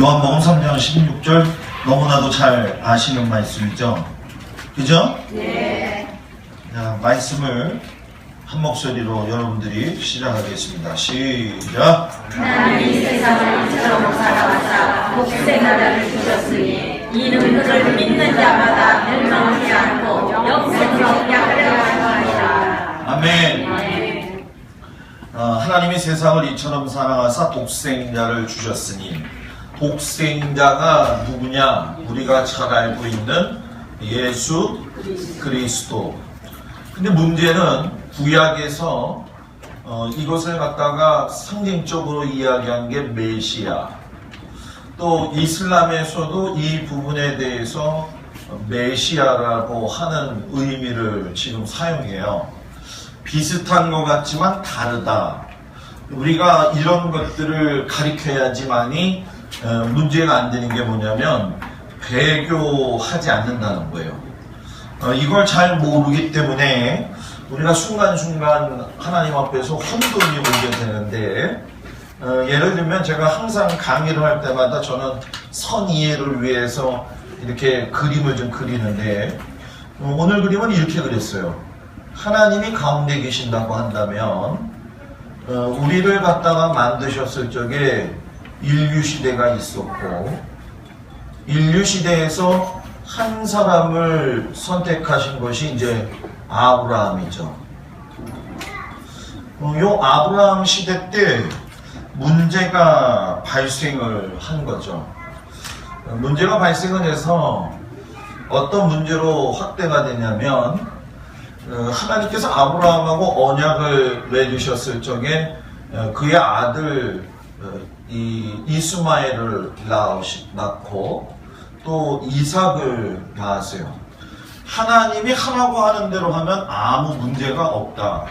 요한복음 3장 16절 너무나도 잘 아시는 말씀이죠. 그죠? 네. 자, 말씀을 한 목소리로 여러분들이 시작하겠습니다. 시작. 하나님이 세상을 이처럼 사랑하사 독생자를 주셨으니 이는 그를 믿는 자마다 멸망하지 않고 영생을 얻게 하려 하시라. 아멘. 하나님이 세상을 이처럼 사랑하사 독생자를 주셨으니, 독생자가 누구냐? 우리가 잘 알고 있는 예수 그리스도. 근데 문제는 구약에서 이것을 갖다가 상징적으로 이야기한 게 메시아. 또 이슬람에서도 이 부분에 대해서 메시아라고 하는 의미를 지금 사용해요. 비슷한 것 같지만 다르다. 우리가 이런 것들을 가리켜야지만이 문제가 안 되는 게 뭐냐면 배교하지 않는다는 거예요. 이걸 잘 모르기 때문에 우리가 순간순간 하나님 앞에서 혼돈이 오게 되는데, 예를 들면 제가 항상 강의를 할 때마다 저는 선 이해를 위해서 이렇게 그림을 좀 그리는데, 오늘 그림은 이렇게 그렸어요. 하나님이 가운데 계신다고 한다면 우리를 갖다가 만드셨을 적에 인류시대가 있었고, 인류시대에서 한 사람을 선택하신 것이 이제 아브라함이죠. 요 아브라함 시대 때 문제가 발생을 한 거죠. 문제가 발생을 해서 어떤 문제로 확대가 되냐면, 하나님께서 아브라함하고 언약을 맺으셨을 적에 그의 아들 이스마엘을 낳고 또 이삭을 낳았어요. 하나님이 하라고 하는 대로 하면 아무 문제가 없다.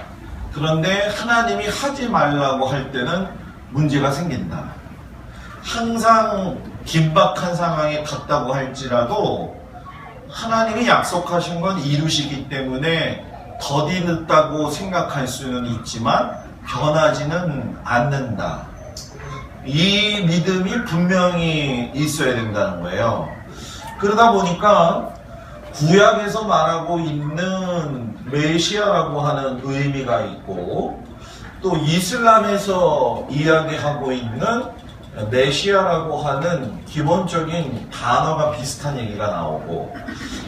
그런데 하나님이 하지 말라고 할 때는 문제가 생긴다. 항상 긴박한 상황에 갔다고 할지라도 하나님이 약속하신 건 이루시기 때문에 더디 늦다고 생각할 수는 있지만 변하지는 않는다. 이 믿음이 분명히 있어야 된다는 거예요. 그러다 보니까 구약에서 말하고 있는 메시아라고 하는 의미가 있고, 또 이슬람에서 이야기하고 있는 메시아라고 하는 기본적인 단어가 비슷한 얘기가 나오고,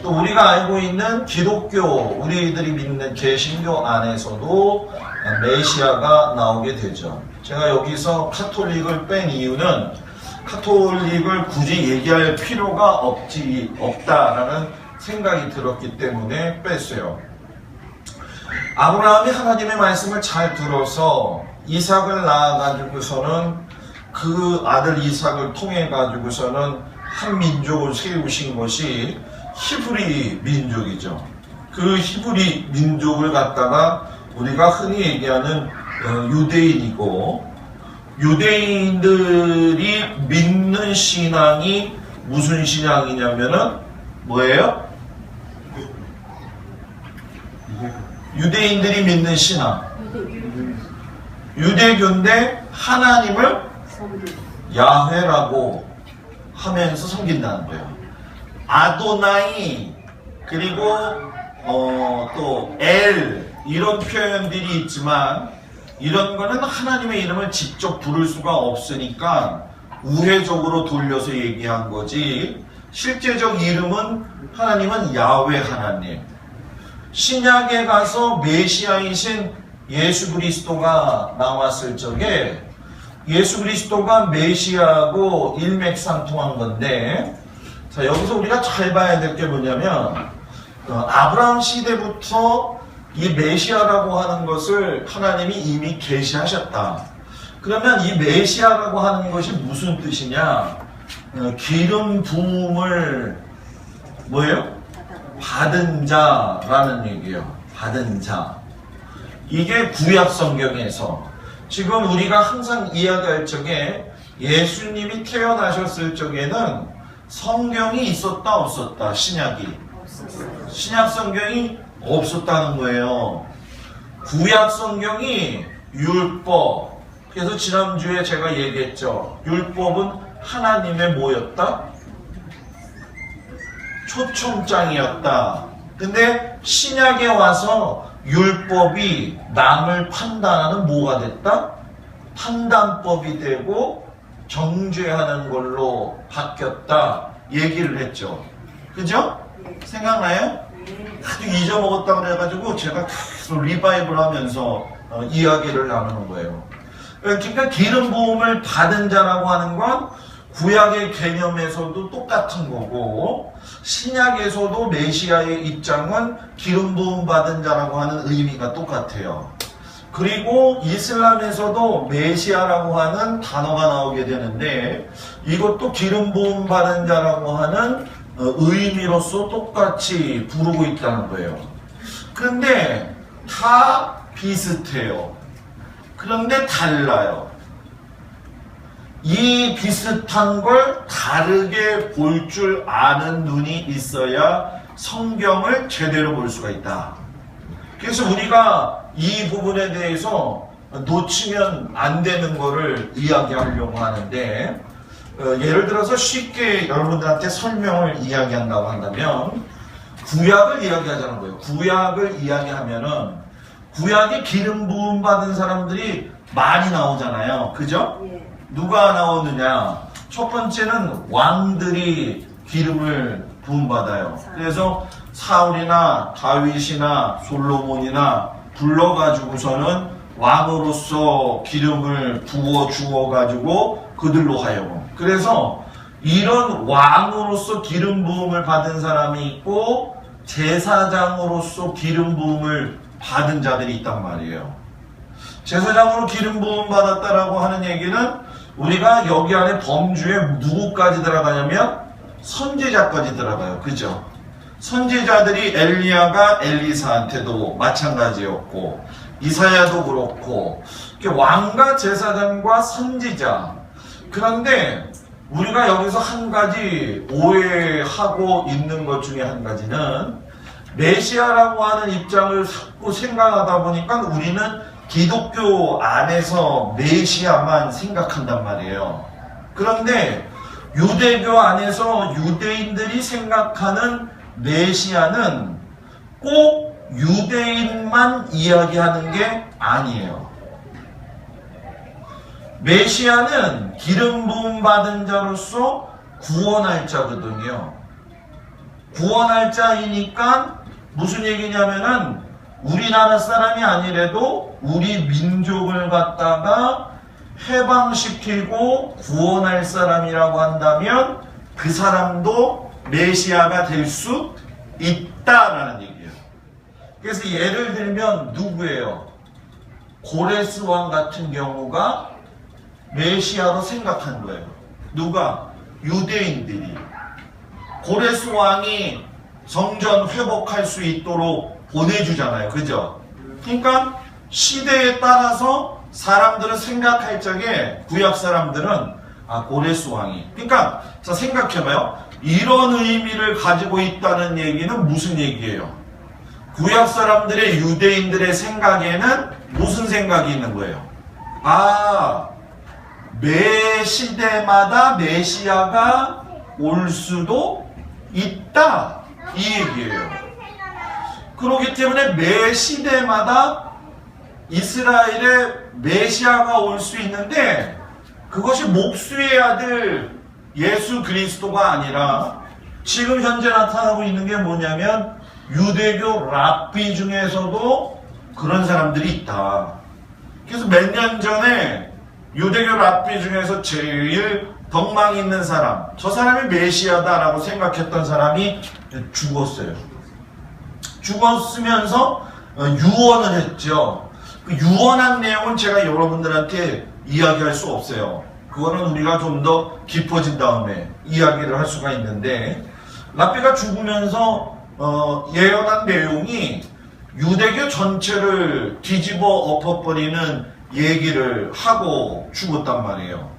또 우리가 알고 있는 기독교, 우리들이 믿는 개신교 안에서도 메시아가 나오게 되죠. 제가 여기서 카톨릭을 뺀 이유는 카톨릭을 굳이 얘기할 필요가 없다라는 생각이 들었기 때문에 뺐어요. 아브라함이 하나님의 말씀을 잘 들어서 이삭을 낳아가지고서는 그 아들 이삭을 통해 가지고서는 한 민족을 세우신 것이 히브리 민족이죠. 그 히브리 민족을 갖다가 우리가 흔히 얘기하는 유대인이고, 유대인들이 믿는 신앙이 무슨 신앙이냐면은 뭐예요? 유대인들이 믿는 신앙, 유대교인데 하나님을 야훼라고 하면서 섬긴다는 거예요. 아도나이, 그리고 또 엘, 이런 표현들이 있지만 이런 거는 하나님의 이름을 직접 부를 수가 없으니까 우회적으로 돌려서 얘기한 거지, 실제적 이름은 하나님은 야훼 하나님. 신약에 가서 메시아이신 예수 그리스도가 나왔을 적에 예수 그리스도가 메시아하고 일맥상통한 건데, 자, 여기서 우리가 잘 봐야 될 게 뭐냐면, 아브라함 시대부터 이 메시아라고 하는 것을 하나님이 이미 계시하셨다. 그러면 이 메시아라고 하는 것이 무슨 뜻이냐? 기름 부음을 뭐예요? 받은 자라는 얘기예요. 받은 자. 이게 구약 성경에서 지금 우리가 항상 이야기할 적에 예수님이 태어나셨을 적에는 성경이 있었다 없었다? 신약이. 신약 성경이 없었다는 거예요. 구약 성경이 율법. 그래서 지난주에 제가 얘기했죠. 율법은 하나님의 뭐였다? 초청장이었다. 근데 신약에 와서 율법이 남을 판단하는 뭐가 됐다? 판단법이 되고 정죄하는 걸로 바뀌었다 얘기를 했죠. 그죠? 생각나요? 아주 잊어먹었다 그래가지고 제가 계속 리바이벌 하면서 이야기를 나누는 거예요. 그러니까 기름 부음을 받은 자라고 하는 건 구약의 개념에서도 똑같은 거고 신약에서도 메시아의 입장은 기름 부음 받은 자라고 하는 의미가 똑같아요. 그리고 이슬람에서도 메시아라고 하는 단어가 나오게 되는데 이것도 기름 부음 받은 자라고 하는 의미로서 똑같이 부르고 있다는 거예요. 그런데 다 비슷해요. 그런데 달라요. 이 비슷한 걸 다르게 볼 줄 아는 눈이 있어야 성경을 제대로 볼 수가 있다. 그래서 우리가 이 부분에 대해서 놓치면 안 되는 거를 이야기하려고 하는데 예를 들어서 쉽게 여러분들한테 설명을 이야기한다고 한다면 구약을 이야기하자는 거예요. 구약을 이야기하면은 구약에 기름 부음 받은 사람들이 많이 나오잖아요. 그죠? 누가 나오느냐? 첫 번째는 왕들이 기름을 부음받아요. 그래서 사울이나 다윗이나 솔로몬이나 불러가지고서는 왕으로서 기름을 부어 주어가지고 그들로 하여금. 그래서 이런 왕으로서 기름 부음을 받은 사람이 있고 제사장으로서 기름 부음을 받은 자들이 있단 말이에요. 제사장으로 기름 부음 받았다라고 하는 얘기는 우리가 여기 안에 범주에 누구까지 들어가냐면 선지자까지 들어가요. 그죠? 선지자들이 엘리야가 엘리사한테도 마찬가지였고 이사야도 그렇고 왕과 제사장과 선지자. 그런데 우리가 여기서 한 가지 오해하고 있는 것 중에 한 가지는 메시아라고 하는 입장을 자꾸 생각하다 보니까 우리는 기독교 안에서 메시아만 생각한단 말이에요. 그런데 유대교 안에서 유대인들이 생각하는 메시아는 꼭 유대인만 이야기하는 게 아니에요. 메시아는 기름 부음 받은 자로서 구원할 자거든요. 구원할 자이니까 무슨 얘기냐면은 우리나라 사람이 아니래도 우리 민족을 갖다가 해방시키고 구원할 사람이라고 한다면 그 사람도 메시아가 될 수 있다라는 얘기예요. 그래서 예를 들면 누구예요? 고레스 왕 같은 경우가 메시아로 생각한 거예요. 누가? 유대인들이. 고레스 왕이 성전 회복할 수 있도록 보내주잖아요. 그죠? 그러니까 시대에 따라서 사람들은 생각할 적에 구약 사람들은 고레스 왕이. 그러니까 자 생각해봐요. 이런 의미를 가지고 있다는 얘기는 무슨 얘기예요? 구약 사람들의 유대인들의 생각에는 무슨 생각이 있는 거예요? 매 시대마다 메시아가 올 수도 있다 이 얘기예요. 그렇기 때문에 매 시대마다 이스라엘에 메시아가 올 수 있는데 그것이 목수의 아들 예수 그리스도가 아니라 지금 현재 나타나고 있는 게 뭐냐면 유대교 랍비 중에서도 그런 사람들이 있다. 그래서 몇 년 전에 유대교 랍비 중에서 제일 덕망 있는 사람, 저 사람이 메시아다라고 생각했던 사람이 죽었어요. 죽었으면서 유언을 했죠. 그 유언한 내용은 제가 여러분들한테 이야기할 수 없어요. 그거는 우리가 좀 더 깊어진 다음에 이야기를 할 수가 있는데 랍비가 죽으면서 예언한 내용이 유대교 전체를 뒤집어 엎어버리는 얘기를 하고 죽었단 말이에요.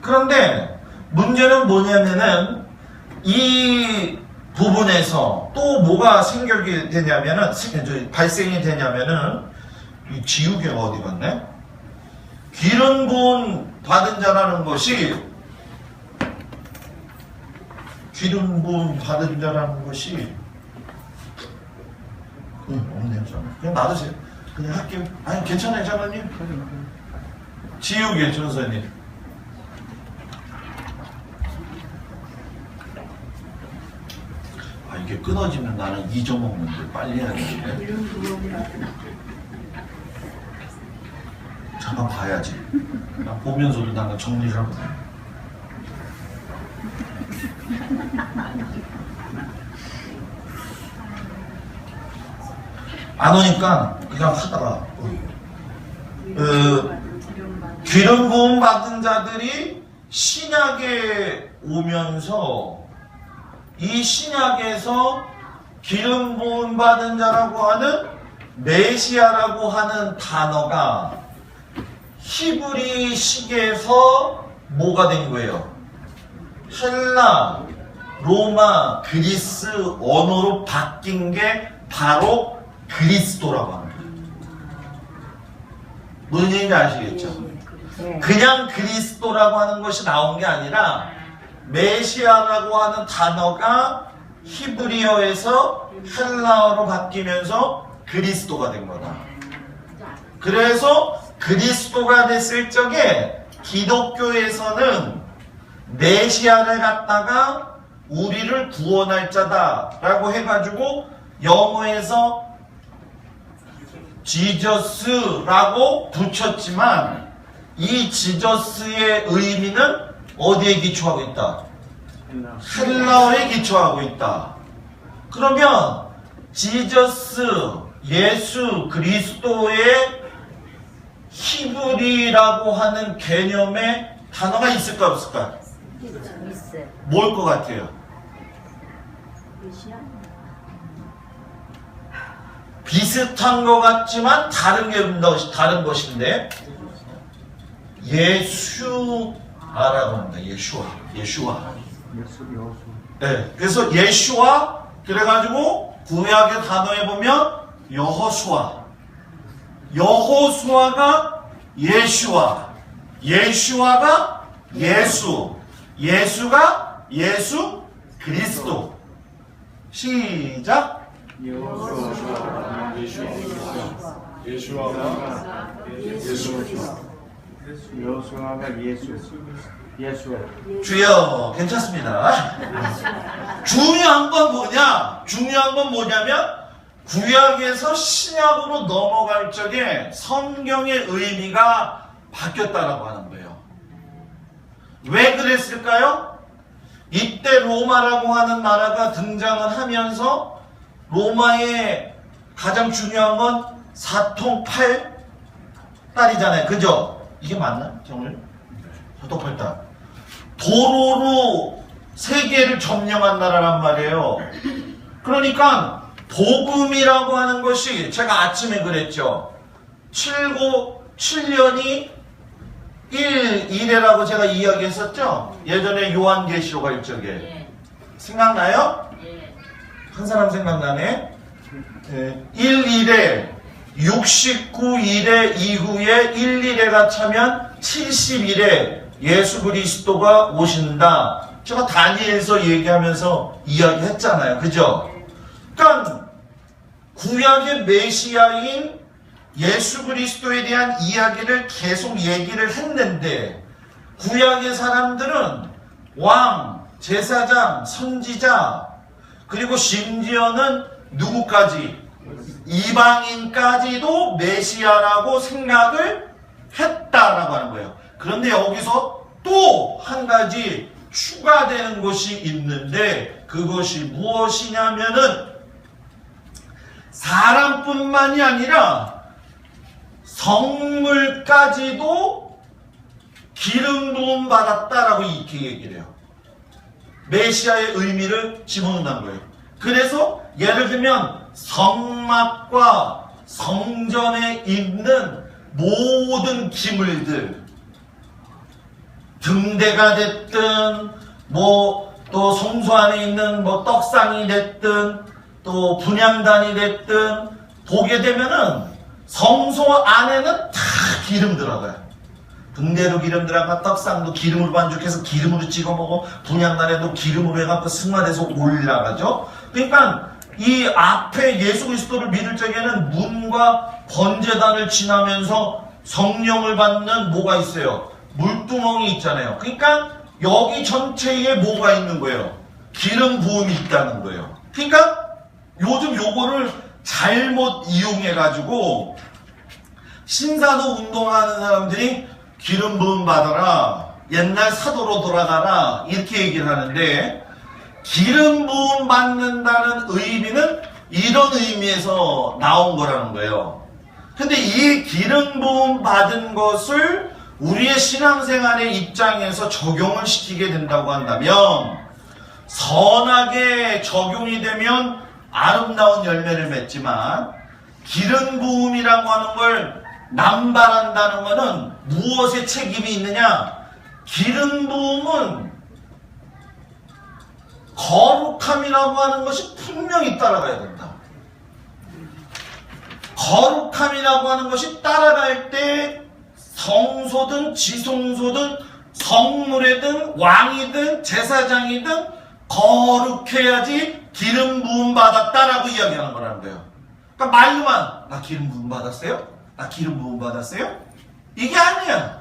그런데 문제는 뭐냐면은 이 부분에서 또 뭐가 생각이 되냐면은 발생이 되냐면은 이 지우개가 어디 갔네? 기름 부음 받은 자라는 것이 기름 부음 받은 자라는 것이 없네요. 저는 그냥 놔두세요. 그냥 할게요. 아니 괜찮아요, 장관님. 지우개 전사님. 아 이게 끊어지면 나는 잊어먹는데 빨리 해야 되는데. 잠깐 봐야지. 나 보면서도 나는 정리를 하고. 안 오니까 그냥 하다가 기름 부음 받은 자들이 신약에 오면서 이 신약에서 기름 부음 받은 자라고 하는 메시아라고 하는 단어가 히브리식에서 뭐가 된 거예요? 헬라, 로마, 그리스 언어로 바뀐 게 바로 그리스도라고 하는 거예요. 무슨 얘기인지 아시겠죠? 그냥 그리스도라고 하는 것이 나온 게 아니라 메시아라고 하는 단어가 히브리어에서 헬라어로 바뀌면서 그리스도가 된 거다. 그래서 그리스도가 됐을 적에 기독교에서는 메시아를 갖다가 우리를 구원할 자다라고 해가지고 영어에서 지저스라고 붙였지만 이 지저스의 의미는 어디에 기초하고 있다? 헬라어에 기초하고 있다. 그러면 지저스, 예수 그리스도의 히브리라고 하는 개념의 단어가 있을까 없을까? 있어요. 뭘 것 같아요? 비슷한 것 같지만 다른 것인데 예수아라고 합니다. 예슈아. 네, 그래서 예슈아 그래가지고 구약의 단어에 보면 여호수아가 예슈아, 예슈아가 예수, 예수가 예수 그리스도. 시작. 여호수아가 예수. 주여, 괜찮습니다. 중요한 건 뭐냐? 중요한 건 뭐냐면 구약에서 신약으로 넘어갈 적에 성경의 의미가 바뀌었다라고 하는 거예요. 왜 그랬을까요? 이때 로마라고 하는 나라가 등장을 하면서 로마의 가장 중요한 건 사통팔 딸이잖아요. 그죠? 이게 맞나? 정말? 사통팔 딸. 도로로 세계를 점령한 나라란 말이에요. 그러니까 복음이라고 하는 것이 제가 아침에 그랬죠. 7년이 1이라고 제가 이야기했었죠. 예전에 요한계시록 할 적에. 생각나요? 한 사람 생각나네. 1일에 69일에 이후에 1일에가 차면 70일에 예수 그리스도가 오신다. 제가 다니엘서 얘기하면서 이야기했잖아요. 그죠? 그러니까 구약의 메시아인 예수 그리스도에 대한 이야기를 계속 얘기를 했는데 구약의 사람들은 왕, 제사장, 선지자 그리고 심지어는 누구까지? 이방인까지도 메시아라고 생각을 했다라고 하는 거예요. 그런데 여기서 또 한 가지 추가되는 것이 있는데 그것이 무엇이냐면은 사람뿐만이 아니라 성물까지도 기름 부음 받았다라고 이렇게 얘기를 해요. 메시아의 의미를 집어넣는 거예요. 그래서 예를 들면 성막과 성전에 있는 모든 기물들, 등대가 됐든 또 성소 안에 있는 떡상이 됐든 또 분향단이 됐든 보게 되면은 성소 안에는 다 기름 들어가요. 등대로 기름 들어가 떡상도 기름으로 반죽해서 기름으로 찍어 먹어. 분향날에도 기름으로 해갖고 승만해서 올라가죠. 그러니까 이 앞에 예수 그리스도를 믿을 적에는 문과 번제단을 지나면서 성령을 받는 뭐가 있어요? 물두멍이 있잖아요. 그러니까 여기 전체에 뭐가 있는 거예요? 기름 부음이 있다는 거예요. 그러니까 요즘 요거를 잘못 이용해가지고 신사도 운동하는 사람들이 기름 부음 받아라, 옛날 사도로 돌아가라 이렇게 얘기를 하는데, 기름 부음 받는다는 의미는 이런 의미에서 나온 거라는 거예요. 근데 이 기름 부음 받은 것을 우리의 신앙생활의 입장에서 적용을 시키게 된다고 한다면, 선하게 적용이 되면 아름다운 열매를 맺지만, 기름 부음이라고 하는 걸 남발한다는 것은 무엇에 책임이 있느냐? 기름 부음은 거룩함이라고 하는 것이 분명히 따라가야 된다. 거룩함이라고 하는 것이 따라갈 때 성소든 지성소든 성물이든 왕이든 제사장이든 거룩해야지 기름 부음 받았다라고 이야기하는 거라는 거예요. 그러니까 말로만 나 기름 부음 받았어요? 나 기름 부음 받았어요? 이게 아니야.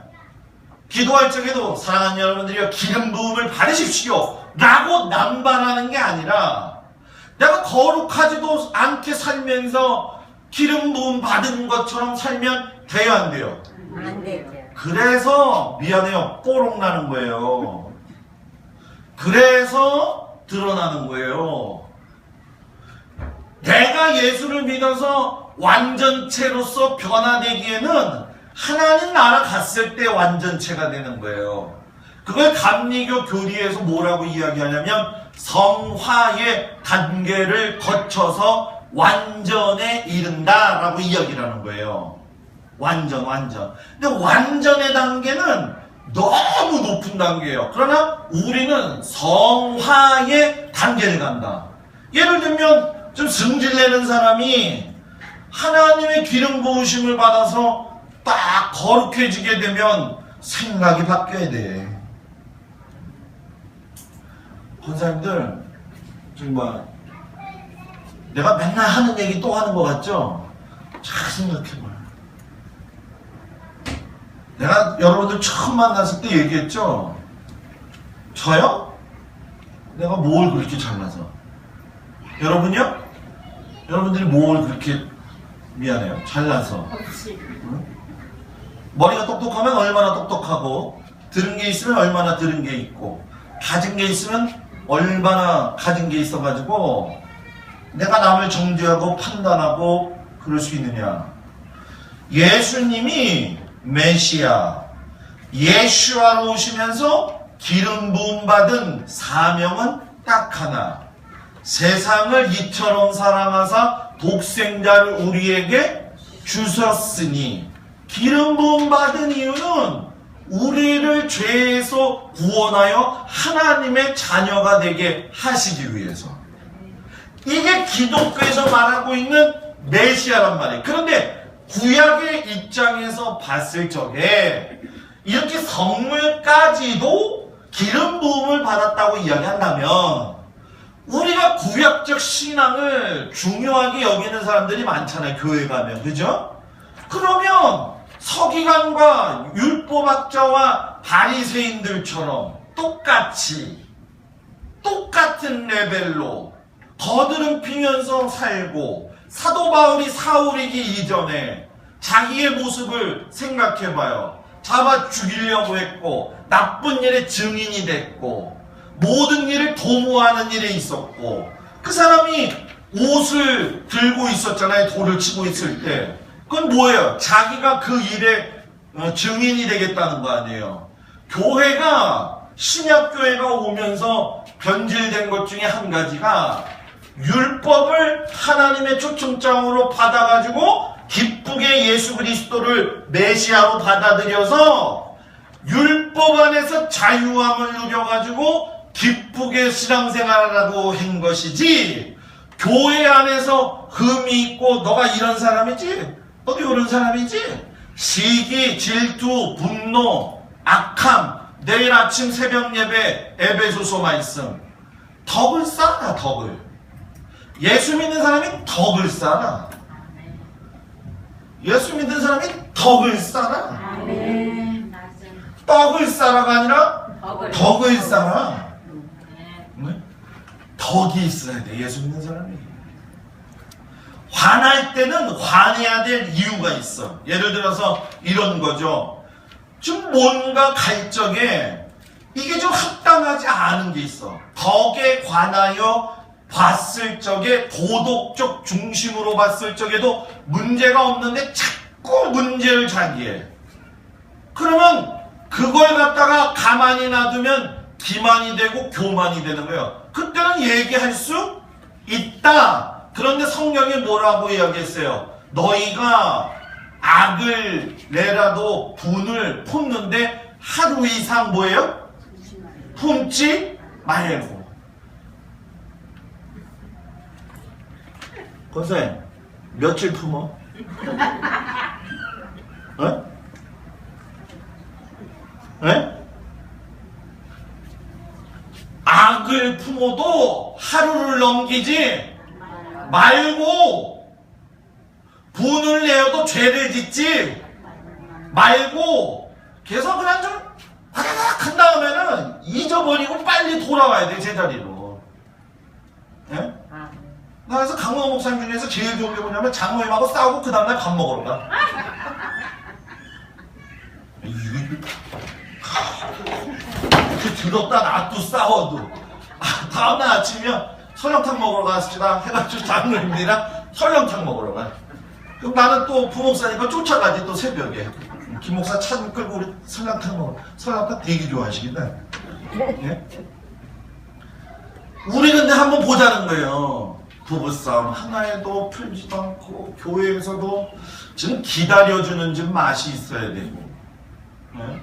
기도할 적에도 사랑하는 여러분들이요, 기름 부음을 받으십시오 라고 남발하는 게 아니라, 내가 거룩하지도 않게 살면서 기름 부음 받은 것처럼 살면 돼요, 안 돼요? 안 되죠. 그래서 미안해요, 뽀록 나는 거예요. 그래서 드러나는 거예요. 내가 예수를 믿어서 완전체로서 변화되기에는 하나님 나라 갔을 때 완전체가 되는 거예요. 그걸 감리교 교리에서 뭐라고 이야기하냐면 성화의 단계를 거쳐서 완전에 이른다라고 이야기를 하는 거예요. 완전. 근데 완전의 단계는 너무 높은 단계예요. 그러나 우리는 성화의 단계를 간다. 예를 들면 좀 승질내는 사람이 하나님의 기름 부으심을 받아서 딱 거룩해지게 되면 생각이 바뀌어야 돼. 권사님들 정말 내가 맨날 하는 얘기 또 하는 것 같죠? 잘 생각해봐요. 내가 여러분들 처음 만났을 때 얘기했죠? 저요? 내가 뭘 그렇게 잘나서? 여러분요? 여러분들이 뭘 그렇게 미안해요? 잘나서? 응? 머리가 똑똑하면 얼마나 똑똑하고, 들은 게 있으면 얼마나 들은 게 있고, 가진 게 있으면 얼마나 가진 게 있어가지고 내가 남을 정죄하고 판단하고 그럴 수 있느냐? 예수님이 메시아, 예슈아로 오시면서 기름 부음 받은 사명은 딱 하나. 세상을 이처럼 사랑하사 독생자를 우리에게 주셨으니. 기름 부음 받은 이유는 우리를 죄에서 구원하여 하나님의 자녀가 되게 하시기 위해서. 이게 기독교에서 말하고 있는 메시아란 말이에요. 그런데 구약의 입장에서 봤을 적에 이렇게 성물까지도 기름 부음을 받았다고 이야기한다면, 우리가 구약적 신앙을 중요하게 여기는 사람들이 많잖아요. 교회 가면. 그죠? 그러면 서기관과 율법학자와 바리새인들처럼 똑같은 레벨로 거드름 피면서 살고, 사도 바울이 사울이기 이전에 자기의 모습을 생각해봐요. 잡아 죽이려고 했고, 나쁜 일의 증인이 됐고, 모든 일을 도모하는 일에 있었고, 그 사람이 옷을 들고 있었잖아요. 돌을 치고 있을 때. 그건 뭐예요? 자기가 그 일의 증인이 되겠다는 거 아니에요. 교회가, 신약교회가 오면서 변질된 것 중에 한 가지가 율법을 하나님의 초청장으로 받아가지고 기쁘게 예수 그리스도를 메시아로 받아들여서 율법 안에서 자유함을 누려가지고 기쁘게 신앙생활하라고 한 것이지, 교회 안에서 흠이 있고 너가 이런 사람이지? 너도 이런 사람이지? 시기, 질투, 분노, 악함, 내일 아침 새벽 예배, 에베소서 말씀. 덕을 쌓아, 덕을. 예수 믿는 사람이 덕을 쌓아. 예수 믿는 사람이 덕을 쌓아. 떡을 쌓아가 아니라 덕을 쌓아. 네? 덕이 있어야 돼, 예수 믿는 사람이. 화날 때는 화내야 될 이유가 있어. 예를 들어서 이런 거죠. 좀 뭔가 갈 적에 이게 좀 합당하지 않은 게 있어. 덕에 관하여 봤을 적에 도덕적 중심으로 봤을 적에도 문제가 없는데 자꾸 문제를 자기해. 그러면 그걸 갖다가 가만히 놔두면 기만이 되고 교만이 되는 거예요. 그때는 얘기할 수 있다. 그런데 성경이 뭐라고 이야기했어요? 너희가 악을 내라도 분을 품는데 하루 이상 뭐예요? 품지 말고. 권사님, 며칠 품어? 어? 네? 악을 품어도 하루를 넘기지 말고, 분을 내어도 죄를 짓지 말고, 그래서 그냥 좀 화다닥 한 다음에는 잊어버리고 빨리 돌아와야 돼, 제자리로. 예? 나 그래서 강호 목사님 중에서 제일 좋은 게 뭐냐면 장모님하고 싸우고 그 다음날 밥 먹으러 가. 그 들었다 놔도 싸워도 다음날 아침이면 설렁탕 먹으러 갔습니다 해가지고 장모님이랑 설렁탕 먹으러 가. 그럼 나는 또 부목사니까 쫓아가지 또 새벽에. 김목사 차 끌고 우리 설렁탕 먹으러. 설렁탕 되게 좋아하시겠네. 예? 우리 근데 한번 보자는 거예요. 부부싸움 하나에도 풀지도 않고 교회에서도 지금 기다려주는 좀 맛이 있어야 되고, 예?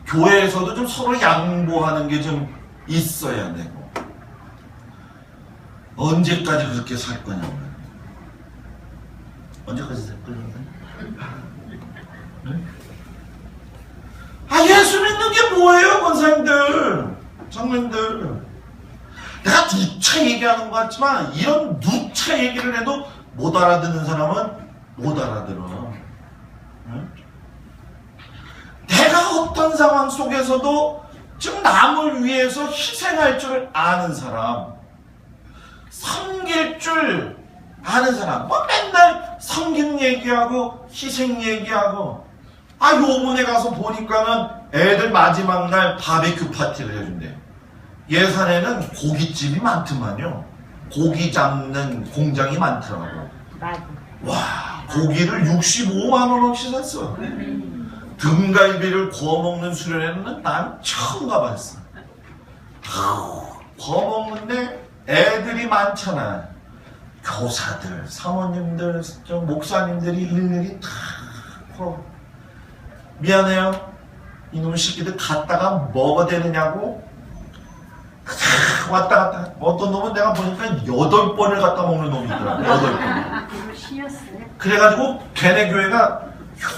교회에서도 좀 서로 양보하는 게 좀 있어야 되고. 언제까지 그렇게 살 거냐고. 언제까지 살 거냐고. 네? 아, 예수 믿는 게 뭐예요, 권사님들, 장로님들. 내가 누차 얘기하는 것 같지만 이런 누차 얘기를 해도 못 알아듣는 사람은 못 알아들어. 네? 내가 어떤 상황 속에서도 좀 남을 위해서 희생할 줄 아는 사람, 섬길 줄 아는 사람. 뭐 맨날 섬김 얘기하고 희생 얘기하고. 아, 요번에 가서 보니까는 애들 마지막 날 바베큐 파티를 해준대. 예산에는 고깃집이 많더만요. 고기 잡는 공장이 많더라고. 와, 고기를 65만원어치 샀어. 등갈비를 구워 먹는 수련회는 난 처음 가봤어. 구워 먹는데 애들이 많잖아. 교사들, 사모님들, 목사님들이 일일이 다 구워. 미안해요. 이놈 새끼들 갔다가 뭐가 되느냐고. 왔다 갔다. 어떤 놈은 내가 보니까 8번을 갖다 먹는 놈이 있더라고. 8번. 그래가지고 걔네 교회가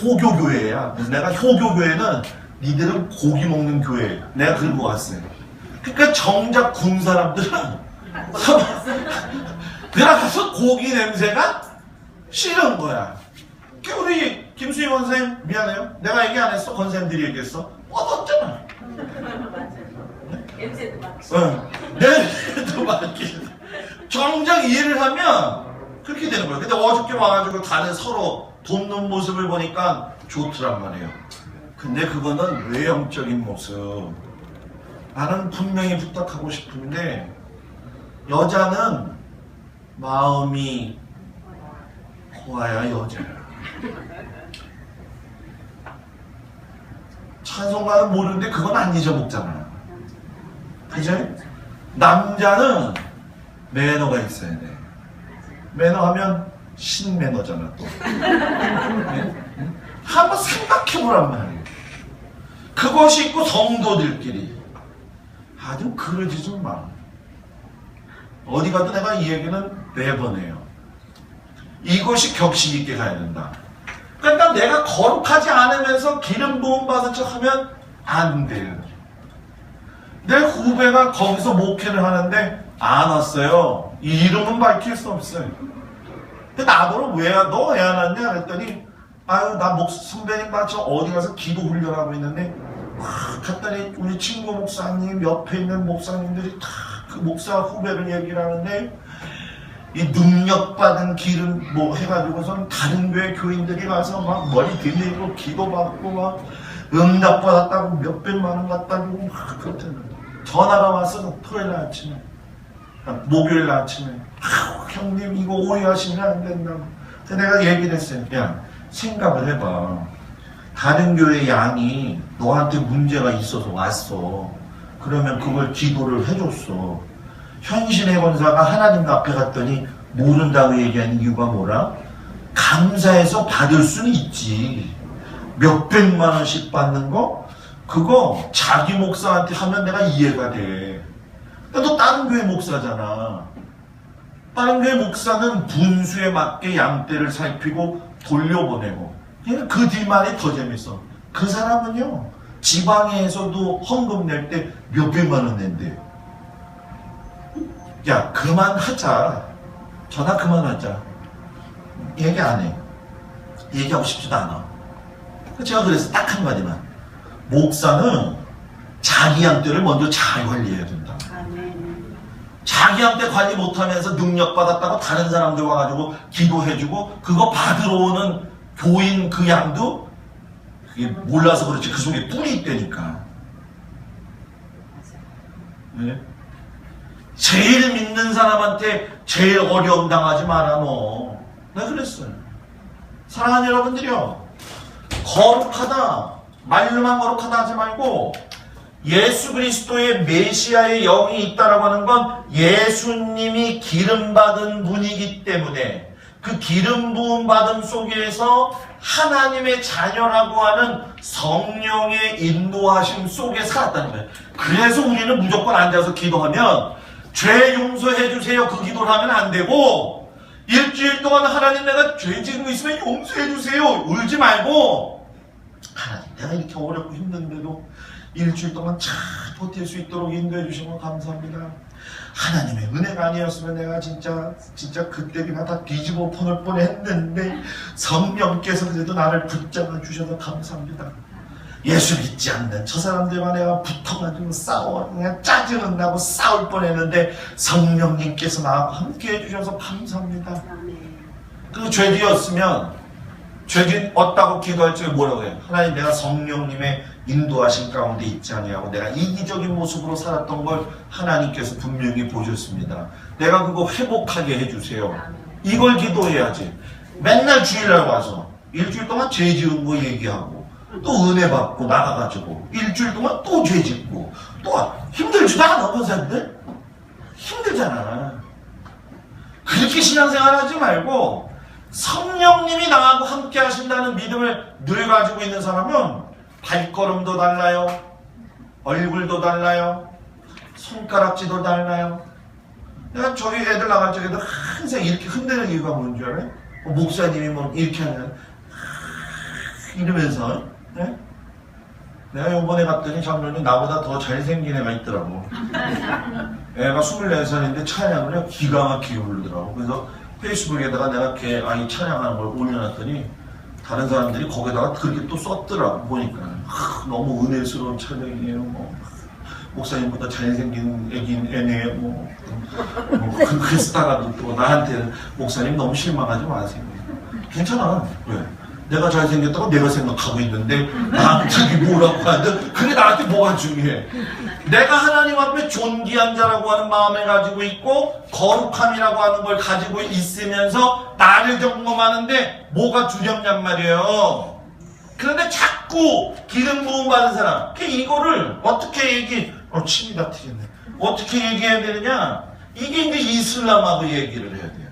효교교회야. 그래서 내가 효교교회는 니들은 고기 먹는 교회. 내가 그러고 왔어요. 그러니까 정작 군 사람들은 들어가서 고기 냄새가 싫은 거야. 우리 김수희 권사님 미안해요. 내가 얘기 안 했어. 권사님들이 얘기했어. 뻗었잖아. 냄새도 맡기. 냄새도 맡기. 정작 일을 하면 그렇게 되는 거야. 근데 어저께 와가지고 다들 서로 돕는 모습을 보니까 좋더란 말이에요. 근데 그거는 외형적인 모습. 나는 분명히 부탁하고 싶은데 여자는 마음이 고와야 여자야. 찬송가는 모르는데 그건 안 잊어먹잖아. 그죠? 남자는 매너가 있어야 돼. 매너하면 신매너잖아 또. 네? 한번 생각해보란 말이에요. 그것이 있고 성도들끼리 아주 그러지 좀 마. 어디 가도 내가 이 얘기는 매번 해요. 이것이 격식 있게 가야 된다. 그러니까 내가 거룩하지 않으면서 기름 부음 받은 척 하면 안 돼요. 내 후배가 거기서 목회를 하는데 안 왔어요. 이름은 밝힐 수 없어요. 근데 나보고 너 왜 안 왔냐? 그랬더니 아유 나 선배님 같이 어디 가서 기도 훈련하고 있는데 갔더니 우리 친구 목사님 옆에 있는 목사님들이 다 그 목사 후배를 얘기를 하는데 이 능력받은 기름 뭐 해가지고선 다른 교회 교인들이 가서 막 머리 들리고 기도받고 막 응답받았다고 몇백만 원 갖다주고 막 그렇다는 전화가 와서 토요일 날 아침에 목요일 날 아침에 형님 이거 오해하시면 안 된다고. 그래서 내가 얘기를 했어요. 야 생각을 해봐. 다른 교회 양이 너한테 문제가 있어서 왔어. 그러면 그걸 기도를 해줬어. 현신의 권사가 하나님 앞에 갔더니 모른다고 얘기하는 이유가 뭐라? 감사해서 받을 수는 있지. 몇백만 원씩 받는 거? 그거 자기 목사한테 하면 내가 이해가 돼. 근데 너 다른 교회 목사잖아. 다른 교회 목사는 분수에 맞게 양떼를 살피고 돌려보내고. 그 뒷말이 더 재밌어. 그 사람은요, 지방에서도 헌금 낼 때 몇백만 원 낸대. 야, 그만하자. 전화 그만하자. 얘기 안 해. 얘기하고 싶지도 않아. 제가 그래서 딱 한마디만. 목사는 자기 양떼를 먼저 잘 관리해야 된다. 자기 양떼 관리 못하면서 능력 받았다고 다른 사람들 와가지고 기도해주고 그거 받으러 오는 교인 그 양도 그게 몰라서 그렇지 그 속에 뿔이 있다니까. 네? 제일 믿는 사람한테 제일 어려움 당하지 마라 너. 내가 그랬어요. 사랑하는 여러분들이요, 거룩하다 말로만 거룩하다 하지 말고 예수 그리스도의 메시아의 영이 있다라고 하는 건 예수님이 기름 받은 분이기 때문에 그 기름 부음 받음 속에서 하나님의 자녀라고 하는 성령의 인도하심 속에 살았다는 거예요. 그래서 우리는 무조건 앉아서 기도하면 죄 용서해 주세요 그 기도를 하면 안 되고, 일주일 동안 하나님 내가 죄 지은 거 있으면 용서해 주세요 울지 말고, 하나님 내가 이렇게 어렵고 힘든데도 일주일 동안 잘 버틸 수 있도록 인도해 주신 거 감사합니다. 하나님의 은혜가 아니었으면 내가 진짜 그때 그냥 다 뒤집어 폰을 뻔했는데 성령께서 그래도 나를 붙잡아 주셔서 감사합니다. 예수 믿지 않는 저 사람들과 내가 붙어가지고 싸워 그냥 짜증은 나고 싸울 뻔했는데 성령님께서 나하고 함께 해주셔서 감사합니다. 그 죄지었으면 죄진 없다고 기도할 적에 뭐라고 해요? 하나님 내가 성령님의 인도하신 가운데 있지 아니하고 내가 이기적인 모습으로 살았던 걸 하나님께서 분명히 보셨습니다. 내가 그거 회복하게 해주세요. 이걸 기도해야지. 맨날 주일날 와서 일주일 동안 죄 지은 거 얘기하고 또 은혜 받고 나가가지고 일주일 동안 또 죄 짓고 또 힘들지도 않아. 권사님들 힘들잖아. 그렇게 신앙생활 하지 말고 성령님이 나하고 함께 하신다는 믿음을 늘 가지고 있는 사람은 발걸음도 달라요. 얼굴도 달라요. 손가락질도 달라요. 내가 저희 애들 나갈 적에도 항상 이렇게 흔드는 이유가 뭔 줄 알아요? 목사님이 뭐 이렇게 하면 이러면서 네? 내가 요번에 갔더니 장로님 나보다 더 잘생긴 애가 있더라고. 애가 24살인데 찬양을 기가 막히게 부르더라고. 그래서 페이스북에다가 내가 걔 아이 찬양하는 걸 올려놨더니 다른 사람들이 거기다가 그렇게 또 썼더라고. 보니까 너무 은혜스러운 찬양이에요. 뭐 목사님보다 잘생긴 애네 그렇게 쓰다가도 또 나한테는 목사님 너무 실망하지 마세요. 괜찮아. 왜? 내가 잘생겼다고 내가 생각하고 있는데 나한테 뭐라고 하는데 그게 나한테 뭐가 중요해. 내가 하나님 앞에 존귀한 자라고 하는 마음을 가지고 있고 거룩함이라고 하는 걸 가지고 있으면서 나를 점검하는데 뭐가 두렵냔 말이에요. 그런데 자꾸 기름 부음 받은 사람 이거를 어떻게 침이 다 튀겠네. 어떻게 얘기해야 되느냐. 이게 이제 이슬람하고 얘기를 해야 돼요.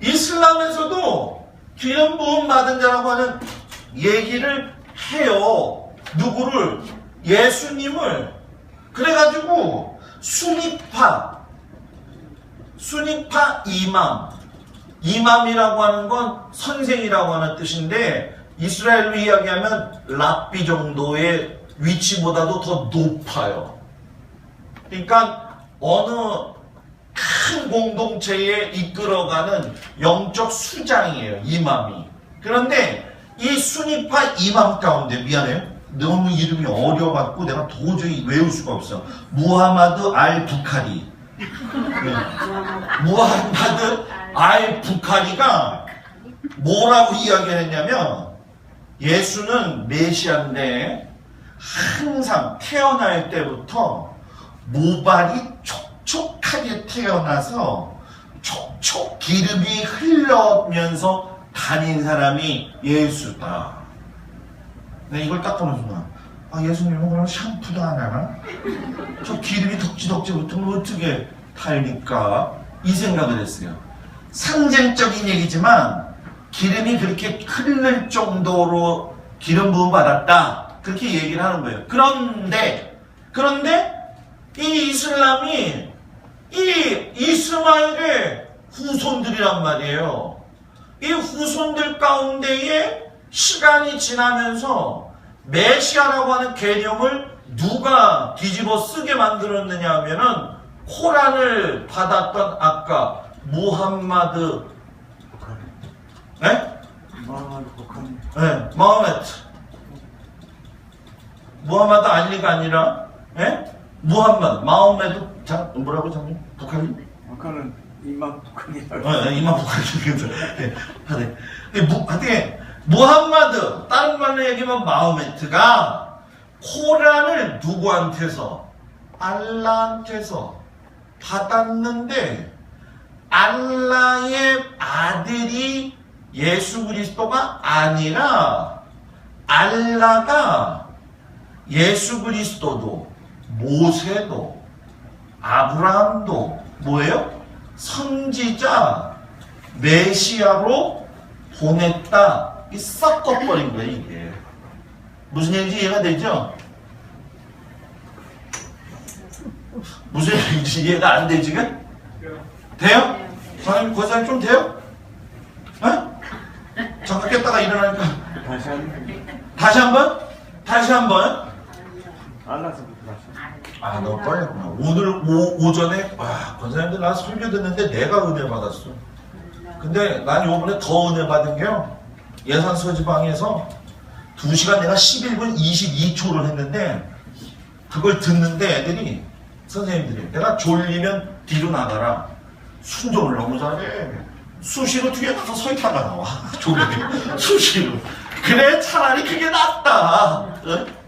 이슬람에서도 기름 부음 받은 자라고 하는 얘기를 해요. 누구를? 예수님을. 그래가지고 수니파 이맘 이맘이라고 하는 건 선생이라고 하는 뜻인데 이스라엘로 이야기하면 랍비 정도의 위치보다도 더 높아요. 그러니까 어느 큰 공동체에 이끌어가는 영적 수장이에요. 이맘이. 그런데 이 수니파 이맘 가운데 미안해요. 너무 이름이 어려갖고 내가 도저히 외울 수가 없어. 무하마드 알 부카리. 무하마드 알 부카리가 뭐라고 이야기했냐면 예수는 메시아인데 항상 태어날 때부터 모발이 촉촉하게 태어나서 촉촉 기름이 흘러면서 다닌 사람이 예수다. 내가 이걸 딱 보는 순간 예수님은 그럼 샴푸도 안 하나? 저 기름이 덕지덕지 붙으면 어떻게 탈니까? 이 생각을 했어요. 상징적인 얘기지만 기름이 그렇게 흐를 정도로 기름 부음 받았다. 그렇게 얘기를 하는 거예요. 그런데 이 이슬람이 이 이스마엘의 후손들이란 말이에요. 이 후손들 가운데에 시간이 지나면서 메시아라고 하는 개념을 누가 뒤집어 쓰게 만들었느냐 하면은 코란을 받았던 아까 무함마드 네? 네, 마호메트 무함마드 알리가 아니라 네? 무함마드 마호메드 뭐라고 장님? 북한이? 아까는 이만 북한이라고. 이만 북한이. 하여튼 무함마드 다른 말로 얘기하면 마호메트가 코란을 누구한테서? 알라한테서 받았는데 알라의 아들이 예수 그리스도가 아니라 알라가 예수 그리스도도 모세도 아브라함도 뭐예요? 선지자 메시아로 보냈다. 이 섞어버린 거예요. 이게 무슨 얘기인지 이해가 되죠? 무슨 얘기인지 이해가 안 돼 지금? 돼요? 사장님 고사님 좀 돼요? 잠깐 깼다가 일어나니까 다시 한번 알라서부터 다시. 너무 빨랐구나. 오늘 오전에 권사님들 나 설교 듣는데 내가 은혜 받았어. 근데 난 요번에 더 은혜 받은 게요. 예산 서지방에서 2시간 내가 11분 22초를 했는데 그걸 듣는데 애들이 선생님들이 내가 졸리면 뒤로 나가라. 순종을 너무 잘해. 수시로 뒤에 가서 서 있다가 나와. 졸리면 수시로. 그래 차라리 그게 낫다.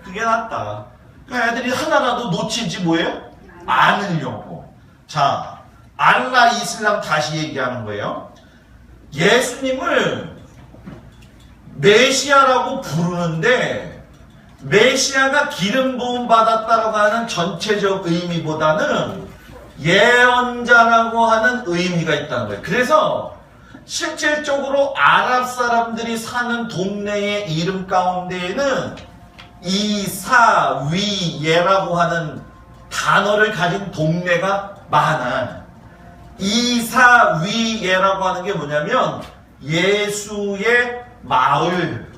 그게 낫다. 그러니까 애들이 하나라도 놓친지 뭐예요? 않으려고. 자, 알라 이슬람 다시 얘기하는 거예요. 예수님을 메시아라고 부르는데 메시아가 기름 부음 받았다라고 하는 전체적 의미보다는 예언자라고 하는 의미가 있다는 거예요. 그래서 실질적으로 아랍 사람들이 사는 동네의 이름 가운데에는 이사위예라고 하는 단어를 가진 동네가 많아. 이사위예라고 하는 게 뭐냐면 예수의 마을.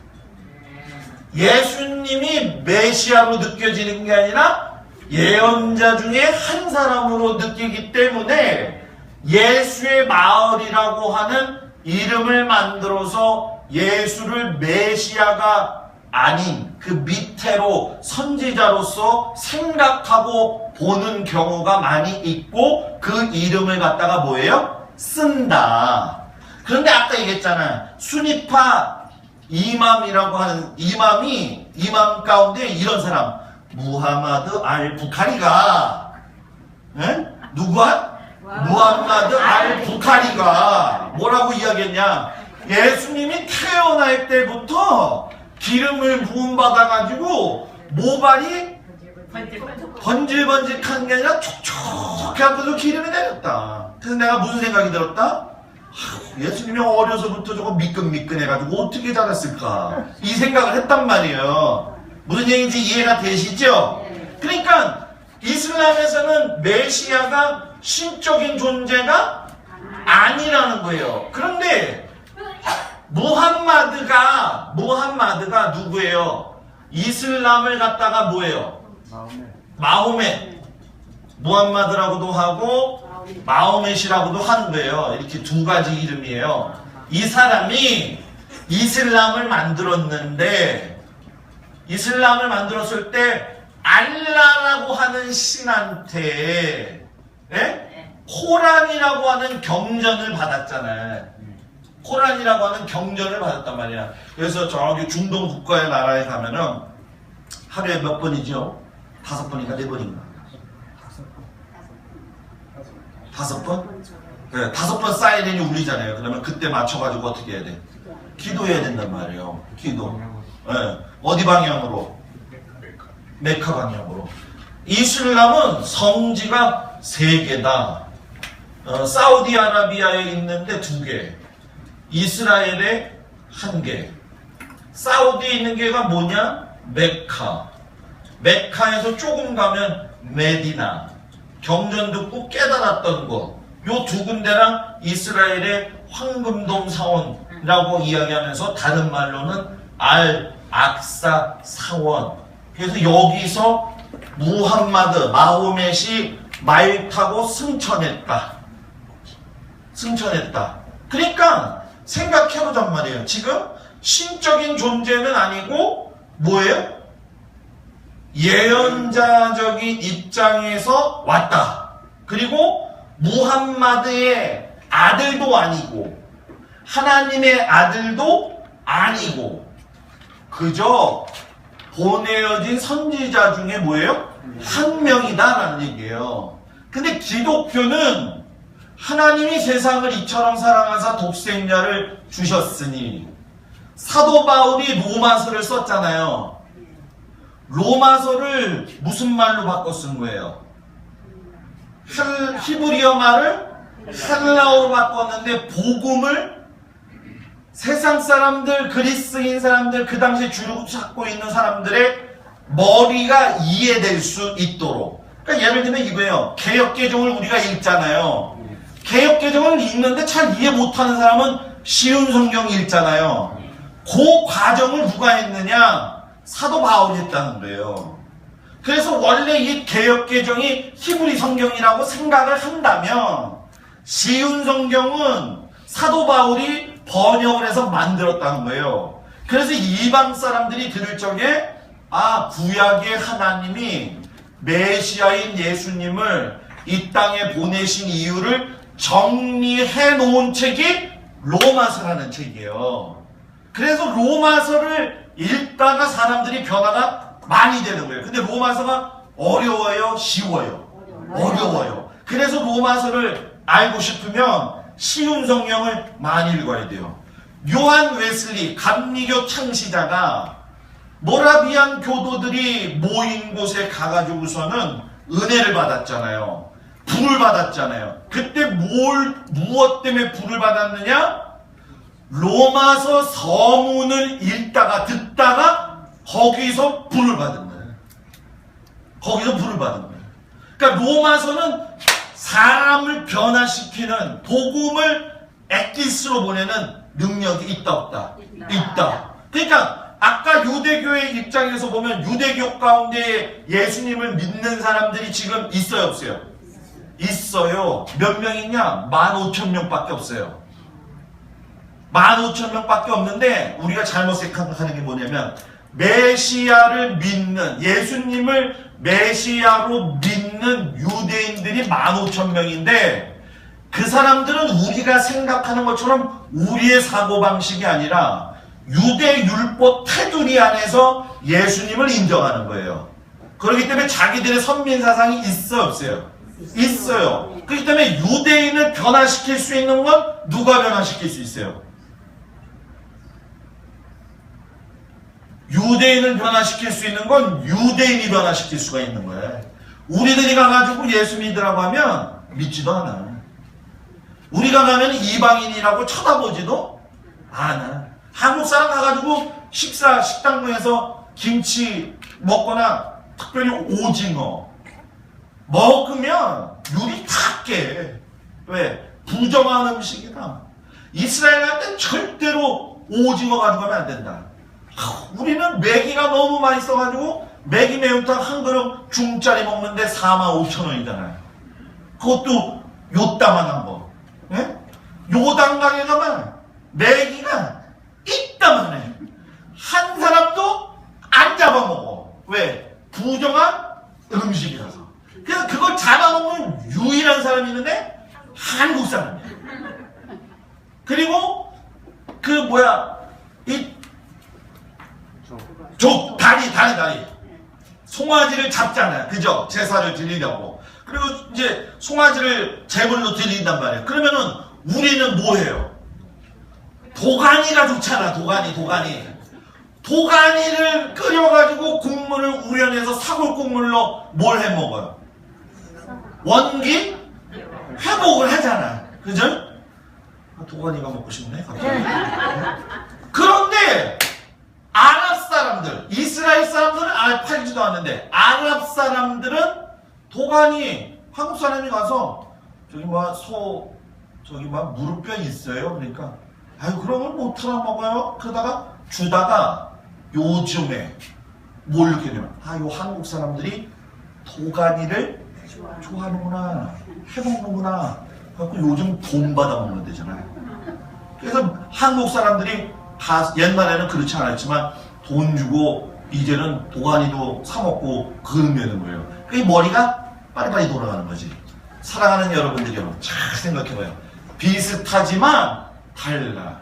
예수님이 메시아로 느껴지는 게 아니라 예언자 중에 한 사람으로 느끼기 때문에 예수의 마을이라고 하는 이름을 만들어서 예수를 메시아가 아닌 그 밑으로 선지자로서 생각하고 보는 경우가 많이 있고 그 이름을 갖다가 뭐예요? 쓴다. 그런데 아까 얘기했잖아. 수니파 이맘이라고 하는 이맘 가운데 이런 사람 무하마드 알 부카리가 누구야? 무하마드 알 부카리가 뭐라고 이야기했냐? 예수님이 태어날 때부터 기름을 부음받아가지고 모발이 번질번질한 게 아니라 촉촉해갖고도 기름이 내렸다. 그래서 내가 무슨 생각이 들었다? 예수님이 어려서부터 저거 미끈미끈해가지고 어떻게 자랐을까? 이 생각을 했단 말이에요. 무슨 얘기인지 이해가 되시죠? 그러니까 이슬람에서는 메시아가 신적인 존재가 아니라는 거예요. 그런데 무함마드가 누구예요? 이슬람을 갖다가 뭐예요? 마호멧. 무함마드라고도 하고 마호멧이라고도 하는 거예요. 이렇게 두 가지 이름이에요. 이 사람이 이슬람을 만들었는데, 이슬람을 만들었을 때 알라라고 하는 신한테 코란이라고 하는 경전을 받았잖아요. 코란이라고 하는 경전을 받았단 말이야. 그래서 저기 중동 국가의 나라에 가면은 하루에 몇 번이죠? 5번인가 4번인가? 5번? 그래, 5번 사이렌이 울리잖아요. 그러면 그때 맞춰가지고 어떻게 해야 돼? 기도해야 된단 말이에요. 기도. 네. 어디 방향으로? 메카 방향으로. 이슬람은 성지가 3개다. 사우디아라비아에 있는데 2개. 이스라엘에 1개. 사우디에 있는 게가 뭐냐? 메카. 메카에서 조금 가면 메디나. 경전 듣고 깨달았던 것. 요 2군데랑 이스라엘의 황금돔 사원이라고 이야기하면서 다른 말로는 알 악사 사원. 그래서 여기서 무함마드, 마호멧이 말 타고 승천했다. 그러니까 생각해보잔 말이에요. 지금 신적인 존재는 아니고 뭐예요? 예언자적인 입장에서 왔다. 그리고 무함마드의 아들도 아니고 하나님의 아들도 아니고 그저 보내어진 선지자 중에 뭐예요? 한 명이다라는 얘기예요. 근데 기독교는 하나님이 세상을 이처럼 사랑하사 독생자를 주셨으니, 사도 바울이 로마서를 썼잖아요. 로마서를 무슨 말로 바꿔 쓴 거예요? 히브리어 말을 헬라어로 바꿨는데, 복음을 세상 사람들, 그리스인 사람들, 그 당시에 주로 찾고 있는 사람들의 머리가 이해될 수 있도록. 그러니까 예를 들면 이거예요. 개역개정을 우리가 읽잖아요. 개역개정을 읽는데 잘 이해 못하는 사람은 쉬운 성경 읽잖아요. 그 과정을 누가 했느냐? 사도 바울이 했다는 거예요. 그래서 원래 이 개역개정이 히브리 성경이라고 생각을 한다면 쉬운 성경은 사도 바울이 번역을 해서 만들었다는 거예요. 그래서 이방 사람들이 들을 적에 구약의 하나님이 메시아인 예수님을 이 땅에 보내신 이유를 정리해 놓은 책이 로마서라는 책이에요. 그래서 로마서를 읽다가 사람들이 변화가 많이 되는 거예요. 근데 로마서가 어려워요? 쉬워요? 어려워요. 그래서 로마서를 알고 싶으면 쉬운 성경을 많이 읽어야 돼요. 요한 웨슬리 감리교 창시자가 모라비안 교도들이 모인 곳에 가가지고서는 은혜를 받았잖아요. 불을 받았잖아요. 그때 무엇 때문에 불을 받았느냐? 로마서 서문을 읽다가 듣다가 거기서 불을 받은 거예요. 거기서 불을 받은 거예요. 그러니까 로마서는 사람을 변화시키는, 복음을 엑기스로 보내는 능력이 있다 없다? 있다. 그러니까 아까 유대교의 입장에서 보면 유대교 가운데 예수님을 믿는 사람들이 지금 있어요 없어요? 있어요. 몇 명 있냐? 15,000명밖에 없어요. 15,000명밖에 없는데 우리가 잘못 생각하는 게 뭐냐면 메시아를 믿는, 예수님을 메시아로 믿는 유대인들이 15,000명인데 그 사람들은 우리가 생각하는 것처럼 우리의 사고방식이 아니라 유대 율법 테두리 안에서 예수님을 인정하는 거예요. 그렇기 때문에 자기들의 선민사상이 있어 없어요? 있어요. 그렇기 때문에 유대인을 변화시킬 수 있는 건 누가 변화시킬 수 있어요? 유대인을 변화시킬 수 있는 건 유대인이 변화시킬 수가 있는 거예요. 우리들이 가가지고 예수 믿으라고 하면 믿지도 않아. 우리가 가면 이방인이라고 쳐다보지도 않아. 한국 사람 가가지고 식당에서 김치 먹거나 특별히 오징어 먹으면 유리 다 깨. 왜? 부정한 음식이다. 이스라엘한테 절대로 오징어 가져가면 안 된다. 우리는 매기가 너무 맛있어가지고 매기 매운탕 한 그릇 중짜리 먹는데 45,000원이잖아요. 그것도 요따만한 거. 예? 요당 가게 가면 매기가 이따만해. 한 사람도 안 잡아먹어. 왜? 부정한 음식이라서. 그래서 그걸 잡아먹는 유일한 사람이 있는데 한국 사람이야. 그리고 다리. 송아지를 잡잖아요. 그죠? 제사를 드리려고. 그리고 이제 송아지를 제물로 드린단 말이에요. 그러면은 우리는 뭐 해요? 도가니가 좋잖아. 도가니를 끓여가지고 국물을 우려내서 사골 국물로 뭘 해 먹어요? 원기 회복을 하잖아. 그죠? 도가니가 먹고 싶네 갑자기. 그런데 아랍 사람들, 이스라엘 사람들은 팔지도 않는데 아랍 사람들은 도가니, 한국 사람이 가서 무릎뼈 있어요. 그러니까 그러면 못 틀어 먹어요. 그러다가 주다가 요즘에 뭘 이렇게 되면 요 한국 사람들이 도가니를 좋아하는구나, 해먹는구나. 그래갖고 요즘 돈 받아 먹는 데잖아요. 그래서 한국 사람들이 다 옛날에는 그렇지 않았지만 돈 주고 이제는 도가니도 사 먹고 그러는 거예요. 그 머리가 빨리빨리 돌아가는 거지. 사랑하는 여러분들이 잘 생각해봐요. 비슷하지만 달라.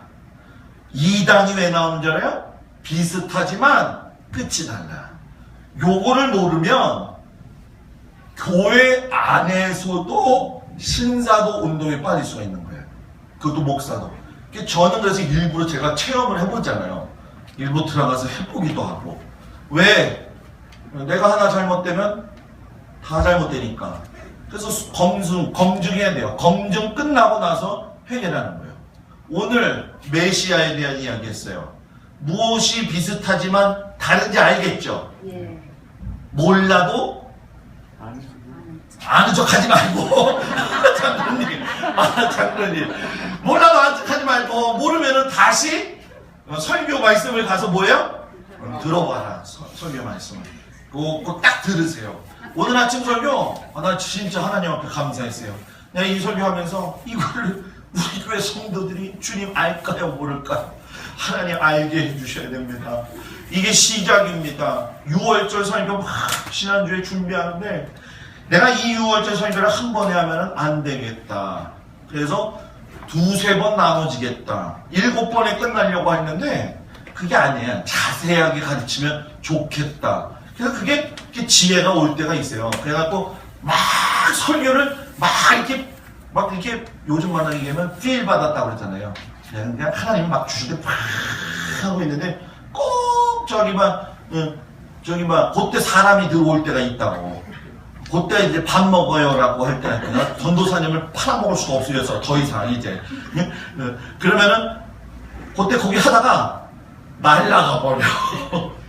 이 당이 왜 나오는 줄 알아요? 비슷하지만 끝이 달라. 요거를 모르면 교회 안에서도 신사도 운동에 빠질 수가 있는 거예요. 그것도 목사도. 저는 그래서 일부러 제가 체험을 해보잖아요. 일부 들어가서 해보기도 하고. 왜? 내가 하나 잘못되면 다 잘못되니까. 그래서 검증해야 돼요. 검증 끝나고 나서 해결하는 거예요. 오늘 메시아에 대한 이야기 했어요. 무엇이 비슷하지만 다른지 알겠죠? 예. 몰라도 아는 척 하지 말고. 장로님. 몰라도 아는 척 하지 말고, 모르면은 다시 설교 말씀을 가서 뭐예요? 들어봐라. 설교 말씀을. 그거 딱 들으세요. 오늘 아침 설교, 나 진짜 하나님 앞에 감사했어요. 내가 이 설교하면서 이거를 우리 교회 성도들이 주님 알까요? 모를까요? 하나님 알게 해주셔야 됩니다. 이게 시작입니다. 6월절 설교 막 지난주에 준비하는데 내가 이 6월절 설교를 한 번에 하면 안 되겠다. 그래서 2-3번 나눠지겠다. 7번에 끝나려고 했는데 그게 아니에요. 자세하게 가르치면 좋겠다. 그래서 그게 지혜가 올 때가 있어요. 그래갖고 막 설교를 막 이렇게 요즘 말로 얘기하면 필 받았다고 그러잖아요. 그냥 하나님이 막 주시는데 막 하고 있는데 꼭 그때 사람이 들어올 때가 있다고. 그때 이제 밥 먹어요라고 할 때 전도사님을 팔아먹을 수가 없어서 더 이상 이제. 그러면은 그때 거기 하다가 날라가 버려.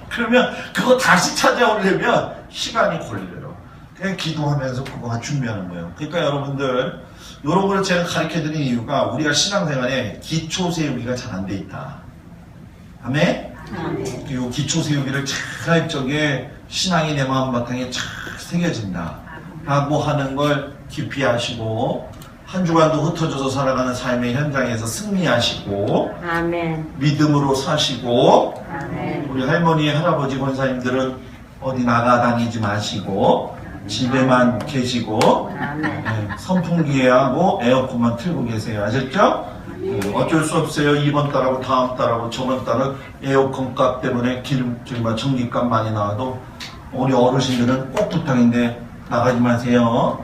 그러면 그거 다시 찾아오려면 시간이 걸려요. 그냥 기도하면서 그거 준비하는 거예요. 그러니까 여러분들 이런 거를 제가 가르쳐드린 이유가 우리가 신앙생활에 기초 세우기가 잘 안 돼 있다. 아멘? 이 기초 세우기를 잘 신앙이 내 마음 바탕에 잘 새겨진다 라고 하는 걸 깊이 하시고 한 주간도 흩어져서 살아가는 삶의 현장에서 승리하시고 아멘. 믿음으로 사시고 아멘. 우리 할머니, 할아버지, 권사님들은 어디 나가다니지 마시고 집에만 계시고 선풍기야 뭐 에어컨만 틀고 계세요. 아셨죠? 어쩔 수 없어요. 이번 달하고 다음 달하고 저번 달은 에어컨 값 때문에 전기값 많이 나와도 우리 어르신들은 꼭 부탁인데 나가지 마세요.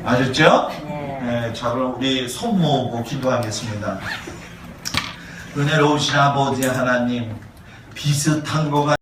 아셨죠? 네, 자 그럼 우리 손 모으고 기도하겠습니다. 은혜로우신 아버지 하나님, 비슷한 거